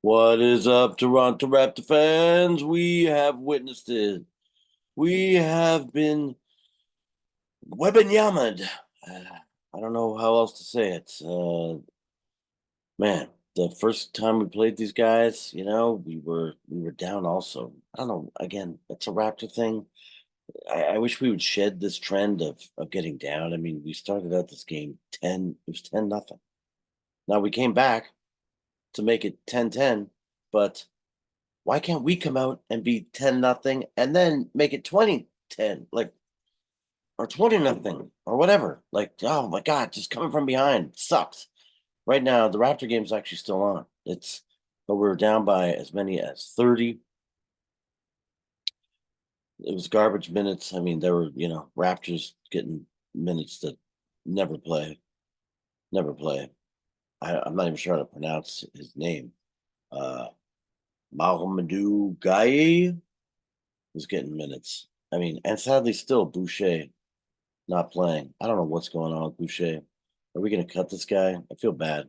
What is up, Toronto Raptor fans? We have witnessed it. We have been Wembanyama'd. I don't know how else to say it. Man, the first time we played these guys, we were down. Also, I don't know. Again, it's a Raptor thing. I wish we would shed this trend of getting down. I mean, we started out this game 10. It was 10-0. Now we came back to make it 10-10, but why can't we come out and be 10-0 and then make it 20-10, like, or 20-0 or whatever? Like, oh my God, just coming from behind sucks. Right now, the Raptor game's actually still on. But we're down by as many as 30. It was garbage minutes. I mean, there were, Raptors getting minutes that never play, never play. I'm not even sure how to pronounce his name. Uh, Mahamadou Gaye was getting minutes. I mean, and sadly, still Boucher not playing. I don't know what's going on with Boucher. Are we going to cut this guy? I feel bad.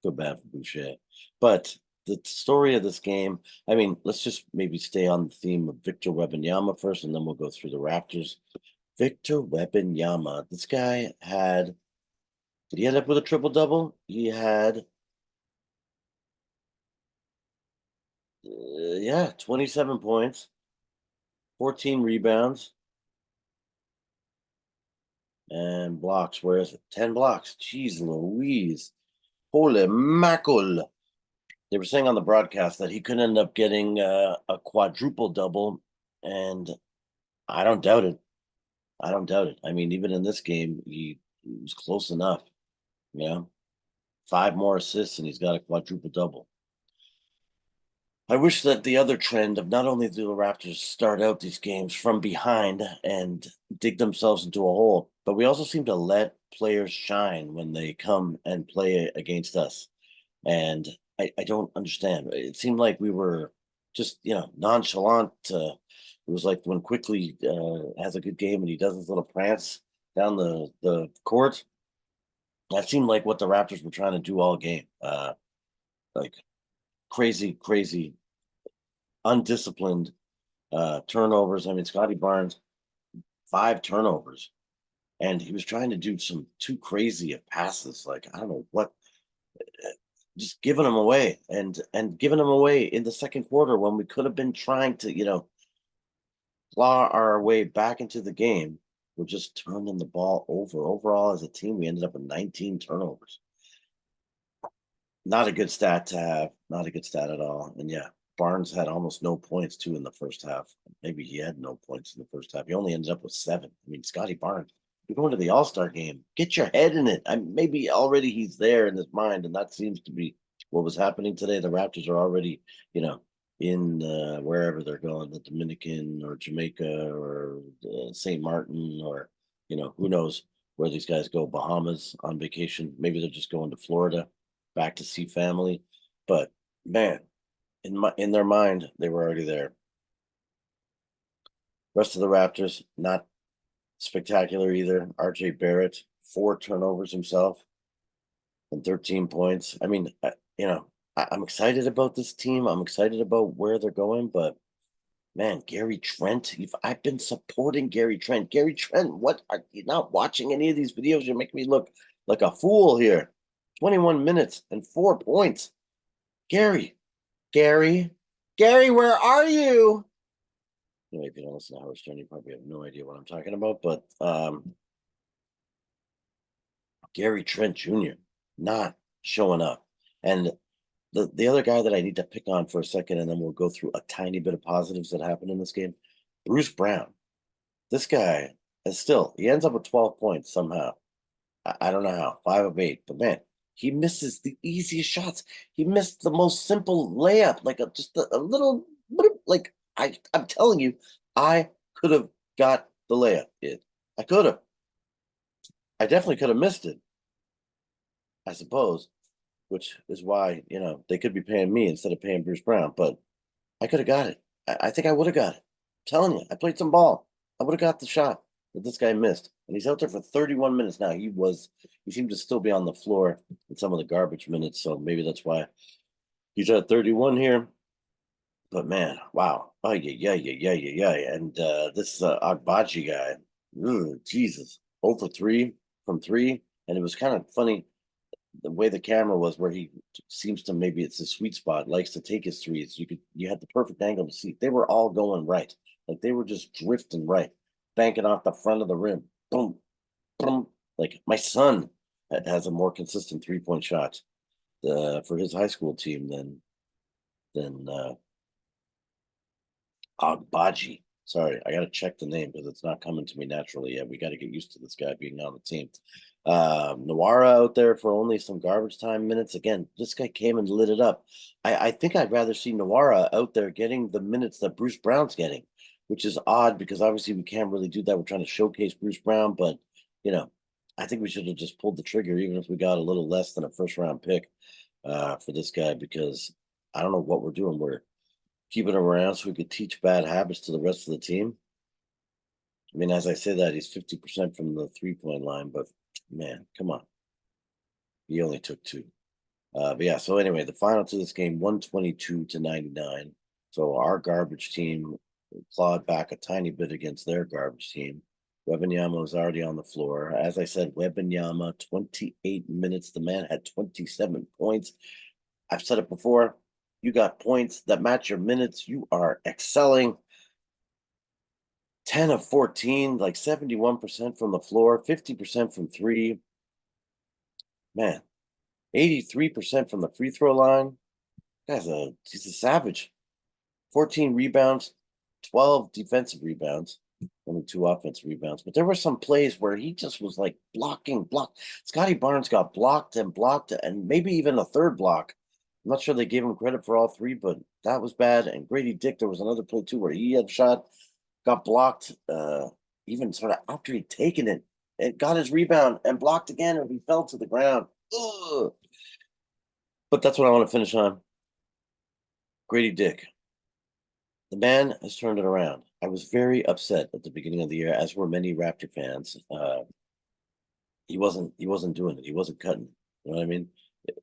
Feel bad for Boucher. But the story of this game, I mean, let's just maybe stay on the theme of Victor Wembanyama first, and then we'll go through the Raptors. Victor Wembanyama. This guy had. Did he end up with a triple double? He had. Yeah, 27 points, 14 rebounds, and blocks. Where is it? 10 blocks. Jeez Louise. Holy mackerel. They were saying on the broadcast that he could end up getting a quadruple double, and I don't doubt it. I don't doubt it. I mean, even in this game, he was close enough. You know, 5 more assists, and he's got a quadruple double. I wish that the other trend of not only do the Raptors start out these games from behind and dig themselves into a hole, but we also seem to let players shine when they come and play against us. And I don't understand. It seemed like we were just, nonchalant. It was like when Quickly has a good game and he does his little prance down the court. That seemed like what the Raptors were trying to do all game. Like crazy, crazy, undisciplined turnovers. I mean, Scotty Barnes, 5 turnovers, and he was trying to do some too crazy of passes. Like I don't know what, just giving them away and giving them away in the second quarter when we could have been trying to, claw our way back into the game. We're just turning the ball over. Overall, as a team, we ended up with 19 turnovers. Not a good stat to have. Not a good stat at all. And yeah, Barnes had almost no points too in the first half. Maybe he had no points in the first half. He only ended up with 7. I mean, Scotty Barnes, you're going to the All-Star game. Get your head in it. Maybe already he's there in his mind, and that seems to be what was happening today. The Raptors are already, in wherever they're going, the Dominican or Jamaica or St. Martin or, who knows where these guys go, Bahamas on vacation. Maybe they're just going to Florida back to see family. But man, in their mind, they were already there. Rest of the Raptors, not spectacular either. RJ Barrett, 4 turnovers himself and 13 points. I mean, I'm excited about this team. I'm excited about where they're going, but man, Gary Trent, I've been supporting Gary Trent. Gary Trent, what are you not watching any of these videos? You're making me look like a fool here. 21 minutes and 4 points. Gary, Gary, Gary, where are you? If you don't listen to Howard Stern, you probably have no idea what I'm talking about. But Gary Trent Jr. not showing up. And the other guy that I need to pick on for a second, and then we'll go through a tiny bit of positives that happened in this game. Bruce Brown. This guy is still, he ends up with 12 points somehow. I don't know how, 5 of 8, but man, he misses the easiest shots. He missed the most simple layup, like just a little, like I'm telling you, I could have got the layup. I could have. I definitely could have missed it, I suppose, which is why, they could be paying me instead of paying Bruce Brown, but I could have got it. I think I would have got it. I'm telling you, I played some ball. I would have got the shot that this guy missed. And he's out there for 31 minutes now. He seemed to still be on the floor in some of the garbage minutes. So maybe that's why He's at 31 here. But man, wow. Oh, yeah. And this Agbaji guy, Jesus, 0 for 3 from 3. And it was kind of funny the way the camera was, where he seems to, maybe it's a sweet spot, likes to take his threes. You had the perfect angle to see. They were all going right. Like they were just drifting right, banking off the front of the rim. Boom, boom. Like my son has a more consistent 3-point shot for his high school team than Agbaji. Sorry, I got to check the name because it's not coming to me naturally yet. We got to get used to this guy being on the team. Nawara out there for only some garbage time minutes. Again, this guy came and lit it up. I think I'd rather see Nawara out there getting the minutes that Bruce Brown's getting, which is odd because obviously we can't really do that. We're trying to showcase Bruce Brown, but I think we should have just pulled the trigger, even if we got a little less than a first round pick for this guy, because I don't know what we're doing. We're keeping him around so we could teach bad habits to the rest of the team. I mean, as I say that, he's 50% from the 3-point line, but man, come on. He only took 2. But yeah, so anyway, the final to this game, 122-99. So our garbage team clawed back a tiny bit against their garbage team. Wembanyama was already on the floor. As I said, Wembanyama, 28 minutes. The man had 27 points. I've said it before. You got points that match your minutes. You are excelling. 10 of 14, like 71% from the floor, 50% from 3. Man, 83% from the free throw line. He's a savage. 14 rebounds, 12 defensive rebounds, only 2 offensive rebounds. But there were some plays where he just was like block. Scotty Barnes got blocked, and maybe even a third block. I'm not sure they gave him credit for all 3, but that was bad. And Grady Dick, there was another play too where he had a shot, got blocked, even sort of after he'd taken it, and got his rebound and blocked again, and he fell to the ground. Ugh. But that's what I want to finish on. Grady Dick. The man has turned it around. I was very upset at the beginning of the year, as were many Raptor fans. He wasn't doing it. He wasn't cutting it. You know what I mean?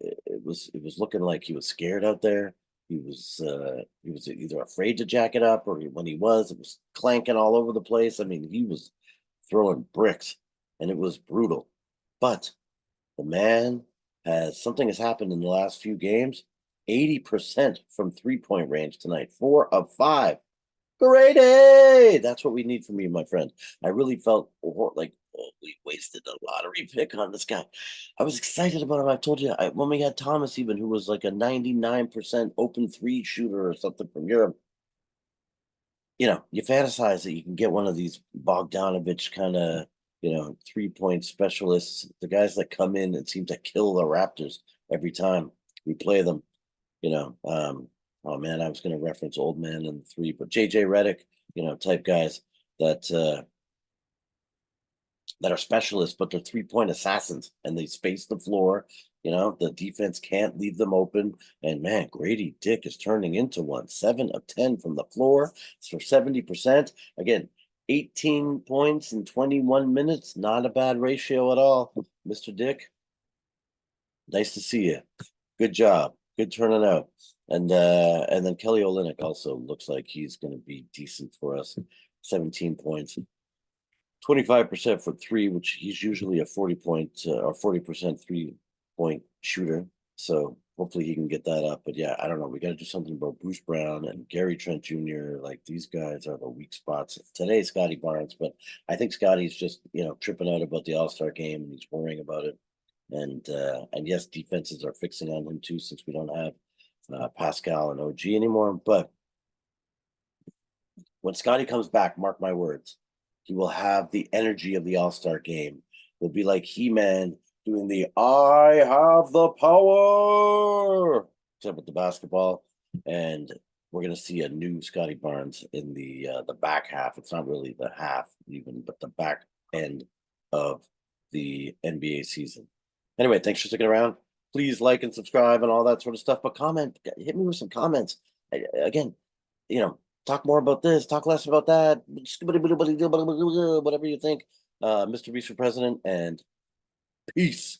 It was looking like he was scared out there. He was either afraid to jack it up, or when he was, it was clanking all over the place. I mean, he was throwing bricks, and it was brutal. But the man something has happened in the last few games. 80% from 3-point range tonight. 4 of 5. Grady! That's what we need from you, my friend. I really felt like we wasted a lottery pick on this guy. I was excited about him. I told you, when we had Thomas, even, who was like a 99% open 3 shooter or something from Europe, you fantasize that you can get one of these Bogdanovich kind of, 3-point specialists, the guys that come in and seem to kill the Raptors every time we play them. Oh man, I was going to reference old man in the 3, but JJ Redick, type guys that are specialists, but they're 3-point assassins, and they space the floor. The defense can't leave them open. And man, Grady Dick is turning into one. 7 of 10 from the floor for 70%. Again, 18 points in 21 minutes. Not a bad ratio at all, Mr. Dick. Nice to see you. Good job. Good turning out. And then Kelly Olynyk also looks like he's going to be decent for us. 17 points. 25% for 3, which he's usually a 40-point or 40% 3-point shooter. So hopefully he can get that up. But yeah, I don't know. We got to do something about Bruce Brown and Gary Trent Jr. Like, these guys are the weak spots. Today, Scotty Barnes, but I think Scotty's just, tripping out about the All-Star game, and he's worrying about it. And yes, defenses are fixing on him too, since we don't have Pascal and OG anymore. But when Scotty comes back, mark my words, he will have the energy of the All-Star game. He'll be like He-Man doing the "I have the power," except with the basketball. And we're going to see a new Scotty Barnes in the back half. It's not really the half even, but the back end of the NBA season. Anyway, thanks for sticking around. Please like and subscribe and all that sort of stuff. But hit me with some comments. Again, talk more about this, talk less about that, whatever you think. Mr. Beast for president, and peace.